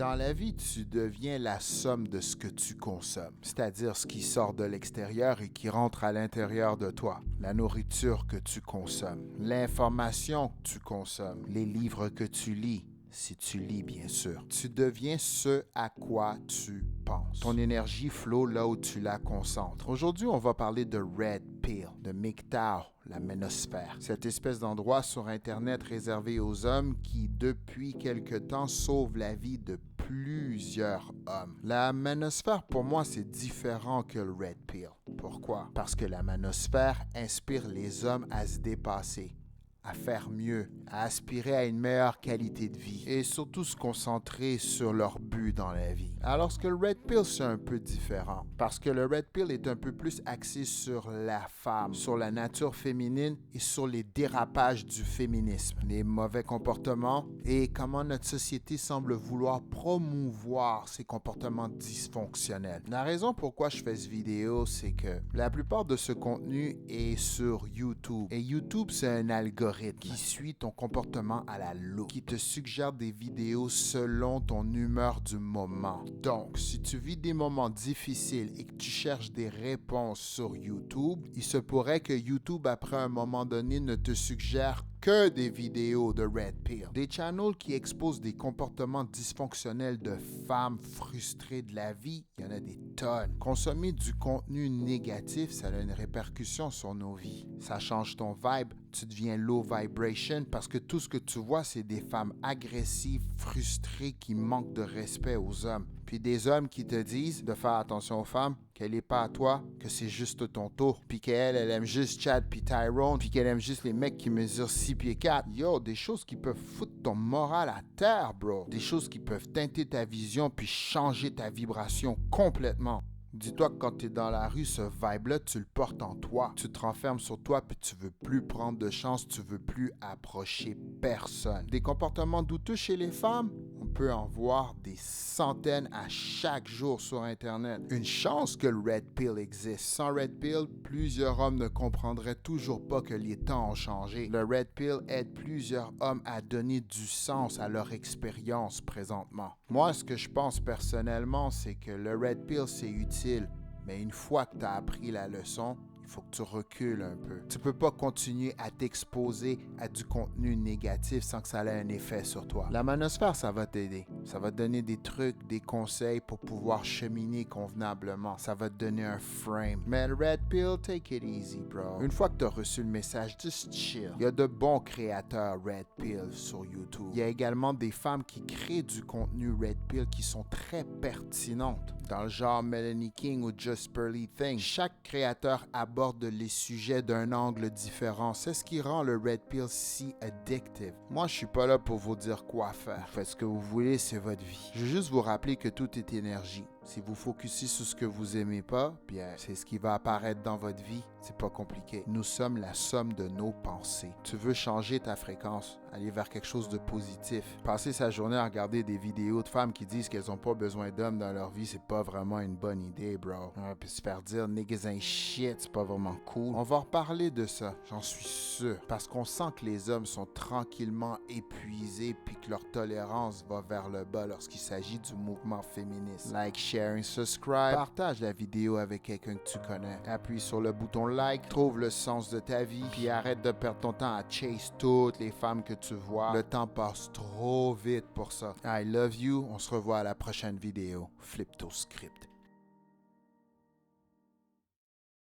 Dans la vie, tu deviens la somme de ce que tu consommes, c'est-à-dire ce qui sort de l'extérieur et qui rentre à l'intérieur de toi. La nourriture que tu consommes, l'information que tu consommes, les livres que tu lis, si tu lis bien sûr. Tu deviens ce à quoi tu penses. Ton énergie flot là où tu la concentres. Aujourd'hui, on va parler de Red Pill, de MGTOW, la ménosphère. Cette espèce d'endroit sur Internet réservé aux hommes qui, depuis quelque temps, sauve la vie de plusieurs hommes. La manosphère, pour moi, c'est différent que le Red Pill. Pourquoi? Parce que la manosphère inspire les hommes à se dépasser, à faire mieux, à aspirer à une meilleure qualité de vie et surtout se concentrer sur leur but dans la vie. Alors que le Red Pill, c'est un peu différent parce que le Red Pill est un peu plus axé sur la femme, sur la nature féminine et sur les dérapages du féminisme, les mauvais comportements et comment notre société semble vouloir promouvoir ces comportements dysfonctionnels. La raison pourquoi je fais cette vidéo, c'est que la plupart de ce contenu est sur YouTube et YouTube, c'est un algorithme qui suit ton comportement à la loupe, qui te suggère des vidéos selon ton humeur du moment. Donc, si tu vis des moments difficiles et que tu cherches des réponses sur YouTube, il se pourrait que YouTube, après un moment donné, ne te suggère que des vidéos de Red Pill. Des channels qui exposent des comportements dysfonctionnels de femmes frustrées de la vie, il y en a des tonnes. Consommer du contenu négatif, ça a une répercussion sur nos vies. Ça change ton vibe, tu deviens low vibration parce que tout ce que tu vois, c'est des femmes agressives, frustrées, qui manquent de respect aux hommes. Puis des hommes qui te disent de faire attention aux femmes, qu'elle n'est pas à toi, que c'est juste ton tour, puis qu'elle, elle aime juste Chad puis Tyrone, puis qu'elle aime juste les mecs qui mesurent 6 pieds 4. Yo, des choses qui peuvent foutre ton moral à terre, bro. Des choses qui peuvent teinter ta vision puis changer ta vibration complètement. Dis-toi que quand tu es dans la rue, ce vibe-là, tu le portes en toi. Tu te renfermes sur toi puis tu veux plus prendre de chance, tu veux plus approcher personne. Des comportements douteux chez les femmes, on peut en voir des centaines à chaque jour sur Internet. Une chance que le Red Pill existe. Sans Red Pill, plusieurs hommes ne comprendraient toujours pas que les temps ont changé. Le Red Pill aide plusieurs hommes à donner du sens à leur expérience présentement. Moi, ce que je pense personnellement, c'est que le Red Pill, c'est utile, mais une fois que tu as appris la leçon, il faut que tu recules un peu. Tu peux pas continuer à t'exposer à du contenu négatif sans que ça ait un effet sur toi. La manosphère, ça va t'aider. Ça va te donner des trucs, des conseils pour pouvoir cheminer convenablement. Ça va te donner un frame. Mais le Red Pill, take it easy, bro. Une fois que tu as reçu le message, just chill. Il y a de bons créateurs Red Pill sur YouTube. Il y a également des femmes qui créent du contenu Red Pill qui sont très pertinentes. Dans le genre Melanie King ou Just Pearly Thing. Chaque créateur aborde les sujets d'un angle différent. C'est ce qui rend le Red Pill si addictive. Moi, je suis pas là pour vous dire quoi faire. Faites ce que vous voulez, c'est votre vie. Je veux juste vous rappeler que tout est énergie. Si vous focussez sur ce que vous aimez pas, bien, c'est ce qui va apparaître dans votre vie. C'est pas compliqué. Nous sommes la somme de nos pensées. Tu veux changer ta fréquence, aller vers quelque chose de positif. Passer sa journée à regarder des vidéos de femmes qui disent qu'elles ont pas besoin d'hommes dans leur vie, c'est pas vraiment une bonne idée, bro. Puis se faire dire niggas ain't shit, c'est pas vraiment cool. On va reparler de ça, j'en suis sûr. Parce qu'on sent que les hommes sont tranquillement épuisés puis que leur tolérance va vers le bas lorsqu'il s'agit du mouvement féministe. Like, share and subscribe. Partage la vidéo avec quelqu'un que tu connais. Appuie sur le bouton like, trouve le sens de ta vie, puis arrête de perdre ton temps à chase toutes les femmes que tu vois. Le temps passe trop vite pour ça. I love you. On se revoit à la prochaine vidéo. Flip to script.